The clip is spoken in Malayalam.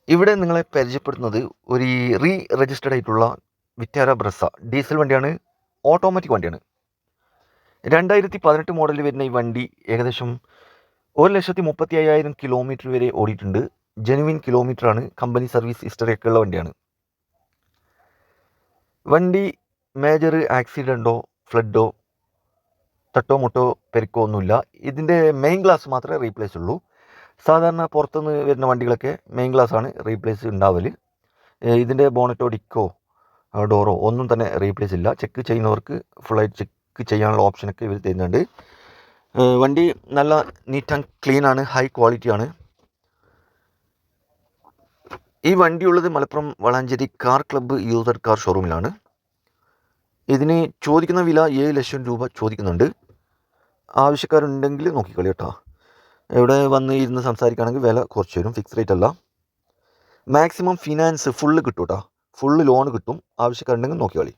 ഇവിടെ നിങ്ങളെ പരിചയപ്പെടുത്തുന്നത് ഒരു രജിസ്റ്റേർഡ് ആയിട്ടുള്ള വിറ്റാര ബ്രസ ഡീസൽ വണ്ടിയാണ്. ഓട്ടോമാറ്റിക് വണ്ടിയാണ്. 2018 മോഡലിൽ വരുന്ന ഈ വണ്ടി ഏകദേശം 1,35,000 കിലോമീറ്റർ വരെ ഓടിയിട്ടുണ്ട്. ജെനുവിൻ കിലോമീറ്ററാണ്. കമ്പനി സർവീസ് ഹിസ്റ്ററിയൊക്കെ ഉള്ള വണ്ടിയാണ്. വണ്ടി മേജർ ആക്സിഡൻറ്റോ ഫ്ലഡോ തട്ടോ മുട്ടോ പെരുക്കോ ഒന്നുമില്ല. ഇതിൻ്റെ മെയിൻ ഗ്ലാസ് മാത്രമേ റീപ്ലേസ് ഉള്ളൂ. സാധാരണ പുറത്തുനിന്ന് വരുന്ന വണ്ടികളൊക്കെ മെയിൻ ഗ്ലാസ്സാണ് റീപ്ലേസ് ഉണ്ടാവൽ. ഇതിൻ്റെ ബോണറ്റോ ഡിക്കോ ഡോറോ ഒന്നും തന്നെ റീപ്ലേസ് ഇല്ല. ചെക്ക് ചെയ്യുന്നവർക്ക് ഫുള്ളായിട്ട് ചെക്ക് ചെയ്യാനുള്ള ഓപ്ഷനൊക്കെ ഇവർ തരുന്നുണ്ട്. വണ്ടി നല്ല നീറ്റ് ആൻഡ് ക്ലീൻ ആണ്. ഹൈ ക്വാളിറ്റിയാണ്. ഈ വണ്ടിയുള്ളത് Malappuram Valanchery car club user car ഷോറൂമിലാണ്. ഇതിന് ചോദിക്കുന്ന വില 7 ലക്ഷം രൂപ ചോദിക്കുന്നുണ്ട്. ആവശ്യക്കാരുണ്ടെങ്കിൽ നോക്കിക്കളി കേട്ടോ. ഇവിടെ വന്ന് ഇരുന്ന് സംസാരിക്കുകയാണെങ്കിൽ വില കുറച്ച് വരും. ഫിക്സ് റേറ്റ് അല്ല. മാക്സിമം ഫിനാൻസ് ഫുള്ള് കിട്ടും കേട്ടോ. ഫുള്ള് ലോൺ കിട്ടും. ആവശ്യക്കാരുണ്ടെങ്കിൽ നോക്കിക്കളി.